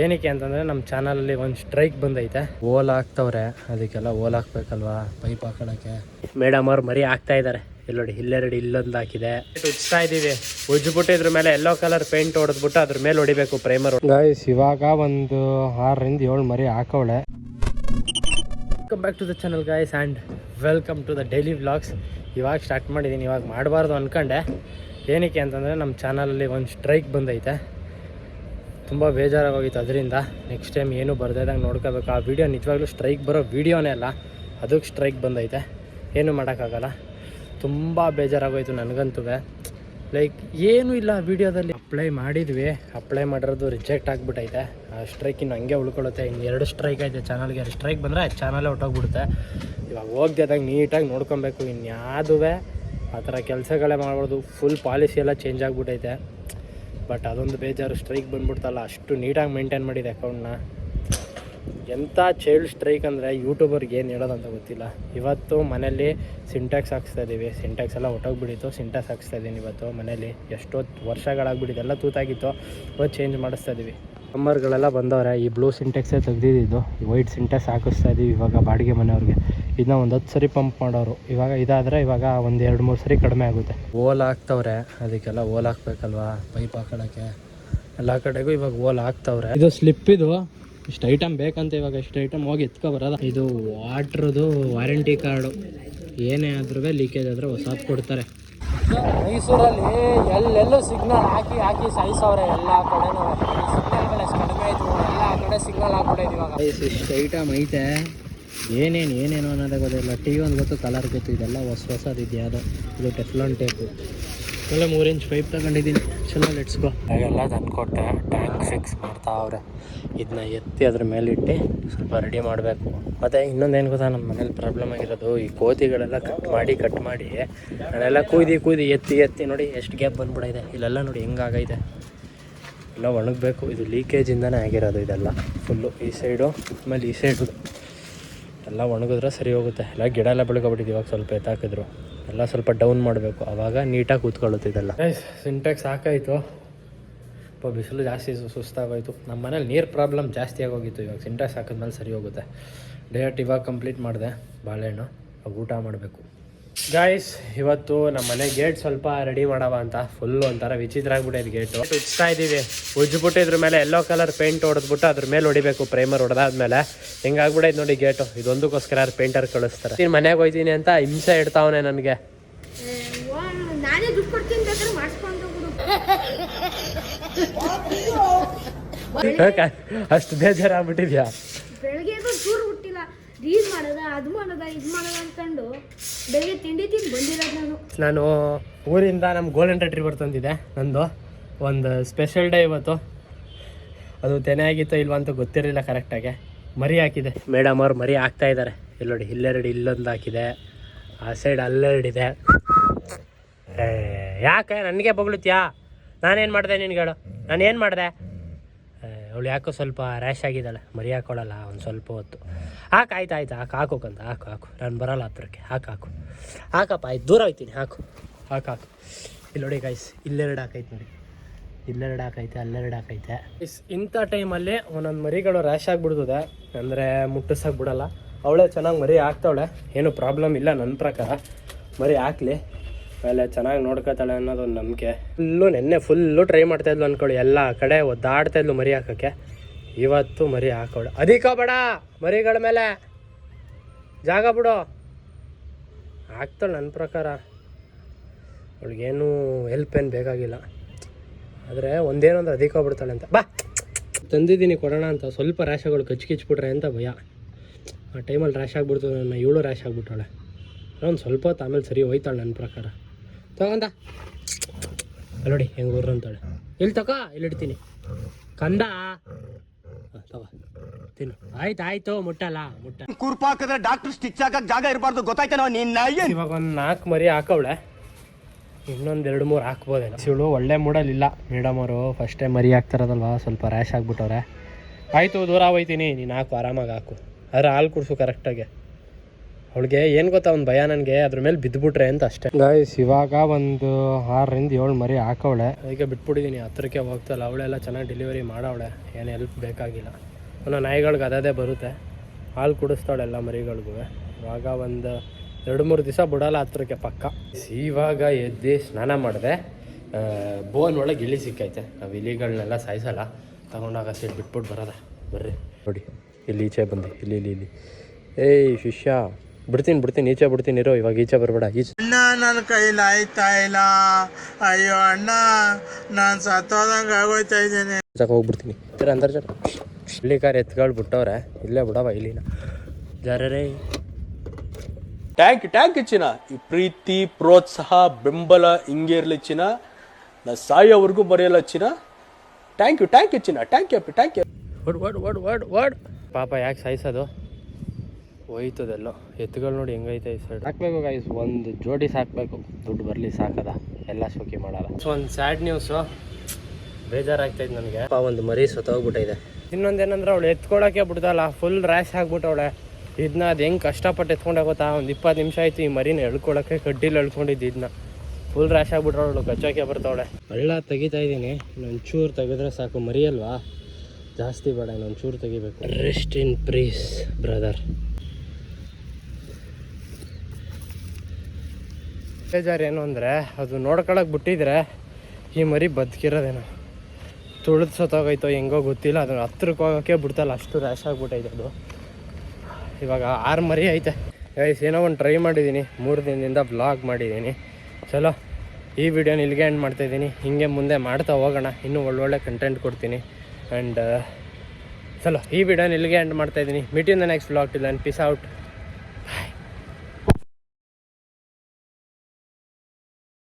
ಏನಕ್ಕೆ ಅಂತಂದರೆ ನಮ್ಮ ಚಾನಲಲ್ಲಿ ಒಂದು ಸ್ಟ್ರೈಕ್ ಬಂದೈತೆ. ಓಲ್ ಹಾಕ್ತವ್ರೆ, ಅದಕ್ಕೆಲ್ಲ ಓಲ್ ಹಾಕ್ಬೇಕಲ್ವಾ ಪೈಪ್ ಹಾಕೋಣಕ್ಕೆ. ಮೇಡಮ್ ಅವ್ರು ಮರಿ ಹಾಕ್ತಾ ಇದ್ದಾರೆ. ಇಲ್ಲಿ ನೋಡಿ, ಇಲ್ಲೆರಡು ಇಲ್ಲೊಂದು ಹಾಕಿದೆ. ಉಜ್ತಾ ಇದ್ದೀವಿ. ಉಜ್ಜಿಬಿಟ್ಟು ಇದ್ರ ಮೇಲೆ ಎಲ್ಲೋ ಕಲರ್ ಪೇಂಟ್ ಹೊಡೆದ್ಬಿಟ್ಟು ಅದ್ರ ಮೇಲೆ ಹೊಡಿಬೇಕು ಪ್ರೈಮರ್. ಗೈಸ್ ಇವಾಗ ಒಂದು 6 ರಿಂದ 7 ಮರಿ ಹಾಕವಳೆ. Welcome back to the channel guys and welcome to the daily vlogs. ಇವಾಗ ಸ್ಟಾರ್ಟ್ ಮಾಡಿದ್ದೀನಿ. ಇವಾಗ ಮಾಡಬಾರ್ದು ಅಂದ್ಕೊಂಡೆ. ಏನಕ್ಕೆ ಅಂತಂದರೆ ನಮ್ಮ ಚಾನಲಲ್ಲಿ ಒಂದು ಸ್ಟ್ರೈಕ್ ಬಂದೈತೆ. ತುಂಬ ಬೇಜಾರಾಗೋಗಿತ್ತು ಅದರಿಂದ. ನೆಕ್ಸ್ಟ್ ಟೈಮ್ ಏನು ಬರ್ದಿದ್ದಂಗೆ ನೋಡ್ಕೋಬೇಕು. ಆ ವಿಡಿಯೋ ನಿಜವಾಗ್ಲೂ ಸ್ಟ್ರೈಕ್ ಬರೋ ವೀಡಿಯೋನೇ ಅಲ್ಲ, ಅದಕ್ಕೆ ಸ್ಟ್ರೈಕ್ ಬಂದೈತೆ. ಏನು ಮಾಡೋಕ್ಕಾಗಲ್ಲ. ತುಂಬ ಬೇಜಾರಾಗೋಯ್ತು ನನಗಂತೂ. ಲೈಕ್ ಏನೂ ಇಲ್ಲ ವೀಡಿಯೋದಲ್ಲಿ. ಅಪ್ಲೈ ಮಾಡಿದ್ವಿ, ಅಪ್ಲೈ ಮಾಡಿರೋದು ರಿಜೆಕ್ಟ್ ಆಗಿಬಿಟ್ಟೈತೆ. ಆ ಸ್ಟ್ರೈಕ್ ಇನ್ನು ಹಂಗೆ ಉಳ್ಕೊಳ್ಳುತ್ತೆ. ಇನ್ನು 2 ಸ್ಟ್ರೈಕ್ ಐತೆ ಚಾನಲ್ಗೆ. ಸ್ಟ್ರೈಕ್ ಬಂದರೆ ಚಾನಲೇ ಹೊಟ್ಟೋಗ್ಬಿಡುತ್ತೆ. ಇವಾಗ ಹೋಗ್ದಾಗ ನೀಟಾಗಿ ನೋಡ್ಕೊಬೇಕು. ಇನ್ಯಾವುದೇ ಆ ಥರ ಕೆಲಸಗಳೇ ಮಾಡ್ಬೋದು. ಫುಲ್ ಪಾಲಿಸಿ ಎಲ್ಲ ಚೇಂಜ್ ಆಗಿಬಿಟ್ಟೈತೆ. ಬಟ್ ಅದೊಂದು ಬೇಜಾರು, ಸ್ಟ್ರೈಕ್ ಬಂದ್ಬಿಡ್ತಲ್ಲ. ಅಷ್ಟು ನೀಟಾಗಿ ಮೇಂಟೈನ್ ಮಾಡಿದೆ ಅಕೌಂಟ್ನ. ಎಂಥ ಚೈಲ್ಡ್ ಸ್ಟ್ರೈಕ್ ಅಂದರೆ ಯೂಟ್ಯೂಬರ್ಗೆ ಏನು ಹೇಳೋದಂತ ಗೊತ್ತಿಲ್ಲ. ಇವತ್ತು ಮನೇಲಿ ಸಿಂಟ್ಯಾಕ್ಸ್ ಹಾಕ್ಸ್ತಾ ಇದ್ದೀವಿ. ಸಿಂಟ್ಯಾಕ್ಸ್ ಎಲ್ಲ ಹೊಟ್ಟೋಗ್ಬಿಟ್ಟಿತ್ತು. ಸಿಂಟ್ಯಾಕ್ಸ್ ಹಾಕ್ಸ್ತಾ ಇದ್ದೀನಿ ಇವತ್ತು ಮನೇಲಿ. ಎಷ್ಟೋ ವರ್ಷಗಳಾಗ್ಬಿಟ್ಟಿದೆ, ಎಲ್ಲ ತೂತಾಗಿತ್ತು. ಇವತ್ತು ಚೇಂಜ್ ಮಾಡಿಸ್ತಾ ಇದ್ದೀವಿ. ನಂಬರ್ಗಳೆಲ್ಲ ಬಂದವ್ರೆ. ಈ ಬ್ಲೂ ಸಿಂಟ್ಯಾಕ್ಸೇ ತೆಗ್ದಿದ್ದು. ಈ ವೈಟ್ ಸಿಂಟ್ಯಾಕ್ಸ್ ಹಾಕಿಸ್ತಾ ಇದ್ದೀವಿ ಇವಾಗ ಬಾಡಿಗೆ ಮನೆಯವ್ರಿಗೆ. ಇದನ್ನ ಒಂದು 10 ಸರಿ ಪಂಪ್ ಮಾಡೋರು. ಇವಾಗ ಇದಾದರೆ ಇವಾಗ ಒಂದು 2-3 ಸರಿ ಕಡಿಮೆ ಆಗುತ್ತೆ. ಓಲ್ ಹಾಕ್ತವ್ರೆ, ಅದಕ್ಕೆಲ್ಲ ಓಲ್ ಹಾಕ್ಬೇಕಲ್ವಾ ಪೈಪ್ ಹಾಕೋಣಕ್ಕೆ. ಎಲ್ಲ ಕಡೆಗೂ ಇವಾಗ ಓಲ್ ಹಾಕ್ತವ್ರೆ. ಇದು ಸ್ಲಿಪ್. ಇದು ಇಷ್ಟು ಐಟಮ್ ಬೇಕಂತ ಇವಾಗ ಇಷ್ಟು ಐಟಮ್ ಹೋಗಿ ಎತ್ಕೊ ಬರೋದ. ಇದು ವಾಟ್ರದು ವಾರಂಟಿ ಕಾರ್ಡು. ಏನೇ ಆದ್ರೂ ಲೀಕೇಜ್ ಆದರೆ ಹೊಸದು ಕೊಡ್ತಾರೆ. ಮೈಸೂರಲ್ಲಿ ಎಲ್ಲೆಲ್ಲೂ ಸಿಗ್ನಲ್ ಹಾಕಿ ಸಾಯಿಸವ್ರೆ ಎಲ್ಲ ಕಡೆನೂ. ಸಿಗ್ನಲ್ಗಳು ಎಷ್ಟು ಕಡಿಮೆ ಆಯಿತು, ಎಲ್ಲ ಕಡೆ ಸಿಗ್ನಲ್ ಹಾಕ್ಬಿಟ್ಟೈತೆ ಇವಾಗ. ಇಷ್ಟು ಐಟಮ್ ಐತೆ. ಏನೇನು ಅನ್ನೋದೇ ಗೊತ್ತಿಲ್ಲ. ಟಿವಿ ಒಂದು ಗೊತ್ತು, ಕಲರ್ ಗೊತ್ತು. ಇದೆಲ್ಲ ಹೊಸದು ಇದೆಯಾವುದು. ಇದು ಟೆಫ್ಲಾನ್ ಟೇಪು. ಎಲ್ಲ 3 ಇಂಚ್ ಪೈಪ್ ತಗೊಂಡಿದ್ದೀನಿ. ಚಲೋ ಲೆಟ್ಸ್ ಗೋ. ಹಾಗೆಲ್ಲ ತಂದುಕೊಟ್ಟೆ. ಟ್ಯಾಂಕ್ ಫಿಕ್ಸ್ ಮಾಡ್ತಾವ್ರೆ. ಇದನ್ನ ಎತ್ತಿ ಅದ್ರ ಮೇಲಿಟ್ಟು ಸ್ವಲ್ಪ ರೆಡಿ ಮಾಡಬೇಕು. ಮತ್ತು ಇನ್ನೊಂದೇನು ಗೊತ್ತಾ, ನಮ್ಮ ಮನೇಲಿ ಪ್ರಾಬ್ಲಮ್ ಆಗಿರೋದು ಈ ಕೋತಿಗಳೆಲ್ಲ ಕಟ್ ಮಾಡಿ ನಾನೆಲ್ಲ ಕೂಯ್ದು ಎತ್ತಿ ನೋಡಿ ಎಷ್ಟು ಗ್ಯಾಪ್ ಬಂದ್ಬಿಡೈತೆ. ಇಲ್ಲೆಲ್ಲ ನೋಡಿ ಹೆಂಗಾಗೈತೆ. ಎಲ್ಲ ಒಣಗಬೇಕು. ಇದು ಲೀಕೇಜಿಂದನೇ ಆಗಿರೋದು ಇದೆಲ್ಲ ಫುಲ್ಲು. ಈ ಸೈಡು ಆಮೇಲೆ ಈ ಸೈಡು ಎಲ್ಲ ಒಣಗಿದ್ರೆ ಸರಿ ಹೋಗುತ್ತೆ. ಎಲ್ಲ ಗಿಡ ಎಲ್ಲ ಬೆಳ್ಕೊಬಿಟ್ಟಿದ್ದು. ಇವಾಗ ಸ್ವಲ್ಪ ಎತ್ತಾಕಿದ್ರು ಎಲ್ಲ ಸ್ವಲ್ಪ ಡೌನ್ ಮಾಡಬೇಕು, ಆವಾಗ ನೀಟಾಗಿ ಕೂತ್ಕೊಳ್ಳುತ್ತೆ ಇದೆಲ್ಲ. ಸಿಂಟ್ಯಾಕ್ಸ್ ಹಾಕಾಯಿತು. ಸ್ವಲ್ಪ ಬಿಸಿಲು ಜಾಸ್ತಿ ಸುಸ್ತಾಗೋಯ್ತು. ನಮ್ಮ ಮನೇಲಿ ನೀರು ಪ್ರಾಬ್ಲಮ್ ಜಾಸ್ತಿ ಆಗೋಗಿತ್ತು. ಇವಾಗ ಸಿಂಟ್ಯಾಕ್ಸ್ ಹಾಕಿದ್ಮೇಲೆ ಸರಿ ಹೋಗುತ್ತೆ. ಡಯಟ್ ಇವಾಗ ಕಂಪ್ಲೀಟ್ ಮಾಡಿದೆ. ಬಾಳೆಹಣ್ಣು ಊಟ ಮಾಡಬೇಕು. ಗಾಯ್ಸ್ ಇವತ್ತು ನಮ್ಮ ಮನೆ ಗೇಟ್ ಸ್ವಲ್ಪ ರೆಡಿ ಮಾಡವ ಅಂತ ಫುಲ್ಲು ಒಂಥರ ವಿಚಿತ್ರ ಆಗ್ಬಿಟ್ಟೈತೆ ಗೇಟು. ಉಜ್ತಾ ಇದ್ದೀವಿ. ಉಜ್ಜಿಬಿಟ್ಟು ಇದ್ರ ಮೇಲೆ ಎಲ್ಲೋ ಕಲರ್ ಪೇಂಟ್ ಹೊಡೆದ್ಬಿಟ್ಟು ಅದ್ರ ಮೇಲೆ ಹೊಡಿಬೇಕು ಪ್ರೈಮರ್. ಹೊಡೆದಾದ್ಮೇಲೆ ಹೆಂಗಾಗ್ಬಿಟ್ಟೈತೆ ನೋಡಿ ಗೇಟು. ಇದೊಂದಕ್ಕೋಸ್ಕರ ಯಾರು ಪೇಂಟರ್ ಕಳಿಸ್ತಾರೆ. ನೀನು ಮನೆಗೆ ಹೋಯ್ತೀನಿ ಅಂತ ಹಿಂಸೆ ಇಡ್ತಾವನೆ ನನಗೆ. ಅಷ್ಟು ಬೇಜಾರಾಗ್ಬಿಟ್ಟಿದ್ಯಾ? ನಾನು ಊರಿಂದ ನಮ್ಮ ಗೋಲ್ಡನ್ ರಿಟ್ರೀವರ್ ತಂದಿದ್ದೆ. ನಂದು ಒಂದು ಸ್ಪೆಷಲ್ ಡೇ ಇವತ್ತು. ಅದು ತೆನೆ ಆಗಿತ್ತೋ ಇಲ್ವಾ ಅಂತ ಗೊತ್ತಿರಲಿಲ್ಲ ಕರೆಕ್ಟಾಗಿ. ಮರಿ ಹಾಕಿದೆ. ಮೇಡಮ್ ಅವ್ರು ಮರಿ ಹಾಕ್ತಾ ಇದ್ದಾರೆ. ಇಲ್ಲಿ ನೋಡಿ, ಇಲ್ಲೆರಡು ಇಲ್ಲೊಂದು ಹಾಕಿದೆ. ಆ ಸೈಡ್ ಅಲ್ಲೆರಡಿದೆ. ಯಾಕೆ ನನಗೆ ಬೊಗಳುತ್ತೀಯಾ? ನಾನೇನು ಮಾಡಿದೆ ನಿನ್ಗೆ ಹೇಳು? ನಾನೇನು ಮಾಡಿದೆ? ಅವಳು ಯಾಕೋ ಸ್ವಲ್ಪ ರ್ಯಾಶ್ ಆಗಿದ್ದಾಳೆ. ಮರಿ ಹಾಕೊಳ್ಳಲ್ಲ ಒಂದು ಸ್ವಲ್ಪ ಹೊತ್ತು. ಆಯ್ತು ಹಾಕೋಕಂತ ಹಾಕು. ನಾನು ಬರೋಲ್ಲ ಹತ್ರಕ್ಕೆ. ಹಾಕಪ್ಪ. ಆಯ್ತು, ದೂರ ಹೋಗ್ತೀನಿ. ಹಾಕು. ಇಲ್ಲಿ ನೋಡಿ ಗೈಸ್, ಇಲ್ಲೆರಡು ಹಾಕೈತೆ ನೋಡಿ. ಇಲ್ಲೆರಡು ಹಾಕೈತೆ, ಅಲ್ಲೆರಡು ಹಾಕೈತೆ. ಇಂಥ ಟೈಮಲ್ಲಿ ಒಂದೊಂದು ಮರಿಗಳು ರ್ಯಾಶ್ ಆಗಿಬಿಡ್ತದೆ. ಅಂದರೆ ಮುಟ್ಟಿಸೋಕೆ ಬಿಡಲ್ಲ. ಅವಳೇ ಚೆನ್ನಾಗಿ ಮರಿ ಹಾಕ್ತಾವಳೆ. ಏನೂ ಪ್ರಾಬ್ಲಮ್ ಇಲ್ಲ ನನ್ನ ಪ್ರಕಾರ. ಮರಿ ಹಾಕಲಿ, ಆಮೇಲೆ ಚೆನ್ನಾಗಿ ನೋಡ್ಕೋತಾಳೆ ಅನ್ನೋದೊಂದು ನಂಬಿಕೆ. ನೆನ್ನೆ ಫುಲ್ಲು ಟ್ರೈ ಮಾಡ್ತಾಯಿದ್ಲು ಅಂದ್ಕೊಳ್ಳಿ. ಎಲ್ಲ ಕಡೆ ಒದ್ದಾಡ್ತಾಯಿದ್ಲು ಮರಿ ಹಾಕೋಕ್ಕೆ. ಇವತ್ತು ಮರಿ ಹಾಕೋಳು. ಅದಕ್ಕೆ ಬೇಡ, ಮರಿಗಳ ಮೇಲೆ ಜಾಗ ಬಿಡು. ಹಾಕ್ತಾಳೆ ನನ್ನ ಪ್ರಕಾರ. ಅವಳಿಗೇನು ಹೆಲ್ಪ್ ಏನು ಬೇಕಾಗಿಲ್ಲ. ಆದರೆ ಒಂದೇನು ಅಂದ್ರೆ ಅದಕ್ಕೆ ಬಿಡ್ತಾಳೆ ಅಂತ. ಬಾ ತಂದಿದ್ದೀನಿ ಕೊಡೋಣ ಅಂತ. ಸ್ವಲ್ಪ ರ್ಯಾಶಗಳು ಕಚ್ಚಿಬಿಟ್ರೆ ಅಂತ ಭಯ. ಆ ಟೈಮಲ್ಲಿ ರ್ಯಾಶ್ ಆಗಿಬಿಡ್ತು. ನನ್ನ ಇವಳು ರ್ಯಾಶ್ ಆಗಿಬಿಟ್ಟಾಳೆ. ಒಂದು ಸ್ವಲ್ಪ ಹೊತ್ತು ಆಮೇಲೆ ಸರಿ ಹೋಯ್ತಾಳೆ ನನ್ನ ಪ್ರಕಾರ. ತಗೊಂಡ ನೋಡಿ ಹೆಂಗೆ ಊರು ಅಂತಾಳೆ. ಇಲ್ಲಿ ಇಲ್ಲಿಡ್ತೀನಿ ಕಂದ. ತಗೋ ತಿನ್ನು. ಆಯ್ತು ಮುಟ್ಟಲ್ಲ. ಕುರ್ಪಾಕಿದ್ರೆ ಡಾಕ್ಟರ್ ಸ್ಟಿಚ್ ಹಾಕಕ್ಕೆ ಜಾಗ ಇರಬಾರ್ದು, ಗೊತ್ತಾಯ್ತೇನೋ ನಿನ್ನ. ಇವಾಗ ಒಂದು 4 ಮರಿ ಹಾಕವಳೆ. ಇನ್ನೊಂದು 2-3 ಹಾಕ್ಬೋದೇನೋ. ಇವಳು ಒಳ್ಳೆ ಮೂಡಲ್ಲಿಲ್ಲ. ಮೇಡಮ್ ಅವರು ಫಸ್ಟ್ ಟೈಮ್ ಮರಿ ಹಾಕ್ತಾರದಲ್ವ, ಸ್ವಲ್ಪ ರ್ಯಾಶ್ ಆಗಿಬಿಟ್ಟವ್ರೆ. ಆಯಿತು, ದೂರ ಹೋಯ್ತೀನಿ. ನೀನು ಹಾಕು, ಆರಾಮಾಗಿ ಹಾಕು. ಆದರೆ ಹಾಲು ಕುಡಿಸು ಕರೆಕ್ಟಾಗಿ. ಅವಳಿಗೆ ಏನು ಗೊತ್ತಾ ಒಂದು ಭಯ ನನಗೆ, ಅದ್ರ ಮೇಲೆ ಬಿದ್ದುಬಿಟ್ರೆ ಅಂತ ಅಷ್ಟೇ. ಗಾಯ್ಸ್ ಇವಾಗ ಒಂದು 6ರಿಂದ 7 ಮರಿ ಹಾಕವಳೆ, ಅದಕ್ಕೆ ಬಿಟ್ಬಿಟ್ಟಿದ್ದೀನಿ. ಹತ್ರಕ್ಕೆ ಹೋಗ್ತಲ್ಲ, ಅವಳೆಲ್ಲ ಚೆನ್ನಾಗಿ ಡೆಲಿವರಿ ಮಾಡವಳೆ, ಏನು ಹೆಲ್ಪ್ ಬೇಕಾಗಿಲ್ಲ. ಅನ್ನೋ ನಾಯಿಗಳ್ಗೆ ಅದೇ ಬರುತ್ತೆ, ಹಾಲು ಕುಡಿಸ್ತಾಳೆ ಎಲ್ಲ ಮರಿಗಳಿಗೂ. ಇವಾಗ ಒಂದು 2-3 ದಿವಸ ಬಿಡಲ್ಲ ಹತ್ರಕ್ಕೆ ಪಕ್ಕ. ಇವಾಗ ಎದ್ದು ಸ್ನಾನ ಮಾಡಿದೆ, ಬೋನ್ ಒಳಗೆ ಇಲಿ ಸಿಕ್ಕೈತೆ. ನಾವು ಇಲಿಗಳನ್ನೆಲ್ಲ ಸಾಯಿಸಲ್ಲ, ತಗೊಂಡಾಗ ಸೀಟ್ ಬಿಟ್ಬಿಟ್ಟು ಬರೋದ. ಬರ್ರಿ ನೋಡಿ, ಇಲ್ಲಿ ಈಚೆ ಬಂದು ಇಲ್ಲಿ ಏಯ್ ಶಿಷ್ಯ, ಬಿಡ್ತೀನಿ ಈಚೆ ಬಿಡ್ತೀನಿ ಇರೋ. ಇವಾಗ ಈಚೆ ಬರಬೇಡ. ಈಚೆ ಅಣ್ಣ ನನ್ನ ಕೈಲಿ ಆಯ್ತಾ ಇಲ್ಲ, ಅಯ್ಯೋ ಅಣ್ಣ ನಾನು ಸತ್ತೋದಂಗೆ ಆಗೋಯ್ತಾ ಇದ್ದೇನೆ. ಹೋಗ್ಬಿಡ್ತೀನಿ ಸರ್ ಅಂದರ್ ಜರ. ಇಲ್ಲಿ ಕಾರ್ ಎತ್ಗಳು ಬಿಟ್ಟವ್ರೆ, ಇಲ್ಲೇ ಬಿಡವ ಇಲ್ಲಿನ ಜರರೇ. ಟ್ಯಾಂಕ್ ಚಿನ್ನ, ಈ ಪ್ರೀತಿ ಪ್ರೋತ್ಸಾಹ ಬೆಂಬಲ ಹಿಂಗೆ ಇರಲಿ ಚಿನ್ನ, ನಾ ಸಾಯೋವರೆಗೂ ಬರೆಯಲ್ಲ ಚಿನ್ನ. ಥ್ಯಾಂಕ್ ಯು ಚಿನ್ನ, ಥ್ಯಾಂಕ್ ಯು. ವರ್ಡ್ ಪಾಪ ಯಾಕೆ ಸಾಯಿಸೋದು, ಹೋಯ್ತದೆಲ್ಲೋ. ಎತ್ತುಗಳು ನೋಡಿ ಹೆಂಗೈತೆ ಈ ಸೈಡ್. ಹಾಕ್ಬೇಕು ಗೈಸ್, ಒಂದು ಜೋಡಿ ಸಾಕಬೇಕು, ದುಡ್ಡು ಬರಲಿ ಸಾಕದ, ಎಲ್ಲ ಶೋಕಿ ಮಾಡಲ್ಲ. ಒಂದು ಸ್ಯಾಡ್ ನ್ಯೂಸು, ಬೇಜಾರಾಗ್ತೈತೆ ನನಗೆ. ಒಂದು ಮರಿ ಸತ್ತೋಗ್ಬಿಟ್ಟಿದೆ. ಇನ್ನೊಂದೇನಂದ್ರೆ ಅವಳು ಎತ್ಕೊಳಕ್ಕೆ ಬಿಡ್ದಲ್ಲ, ಫುಲ್ ರ್ಯಾಶ್ ಆಗ್ಬಿಟ್ಟವಳೆ. ಇದನ್ನ ಅದು ಹೆಂಗೆ ಕಷ್ಟಪಟ್ಟು ಎತ್ಕೊಂಡೆ ಗೊತ್ತಾ, ಒಂದು 20 ನಿಮಿಷ ಆಯಿತು ಈ ಮರಿನ ಎಳ್ಕೊಳಕ್ಕೆ. ಕಡ್ಡಿಲಿ ಎಳ್ಕೊಂಡಿದ್ದು ಇದನ್ನ, ಫುಲ್ ರ್ಯಾಶ್ ಆಗ್ಬಿಟ್ರವಳು, ಕಚ್ಚೋಕೆ ಬರ್ತಾವಳೆ. ಹಳ್ಳ ತೆಗಿತಾ ಇದ್ದೀನಿ, ಇನ್ನೊಂಚೂರು ತೆಗೆದ್ರೆ ಸಾಕು. ಮರಿ ಅಲ್ವಾ, ಜಾಸ್ತಿ ಬೇಡ, ಇನ್ನೊಂಚೂರು ತೆಗಿಬೇಕು. Rest in peace brother. ಬೇಜಾರು ಏನು ಅಂದರೆ, ಅದು ನೋಡ್ಕೊಳಕ್ಕೆ ಬಿಟ್ಟಿದ್ರೆ ಈ ಮರಿ ಬದುಕಿರೋದೇನೋ. ತುಳಿದು ಸತ್ತೋಗೈತೋ ಹೆಂಗೋ ಗೊತ್ತಿಲ್ಲ, ಅದು ಹತ್ರಕ್ಕೆ ಹೋಗೋಕ್ಕೆ ಬಿಡ್ತಲ್ಲ, ಅಷ್ಟು ರ್ಯಾಶ್ ಆಗಿಬಿಟ್ಟೈತೆ ಅದು. ಇವಾಗ 6 ಮರಿ ಐತೆ ಗೈಸ್. ಏನೋ ಒಂದು ಟ್ರೈ ಮಾಡಿದ್ದೀನಿ, 3 ದಿನದಿಂದ ವ್ಲಾಗ್ ಮಾಡಿದ್ದೀನಿ. ಚಲೋ, ಈ ವಿಡಿಯೋನ ಇಲ್ಲಿಗೆ ಎಂಡ್ ಮಾಡ್ತಾಯಿದ್ದೀನಿ. ಹೀಗೆ ಮುಂದೆ ಮಾಡ್ತಾ ಹೋಗೋಣ, ಇನ್ನೂ ಒಳ್ಳೊಳ್ಳೆ ಕಂಟೆಂಟ್ ಕೊಡ್ತೀನಿ. ಆ್ಯಂಡ್ ಚಲೋ, ಈ ವಿಡಿಯೋನ ಇಲ್ಲಿಗೆ ಎಂಡ್ ಮಾಡ್ತಾಯಿದ್ದೀನಿ. Meet in the next vlog. Till then, peace out.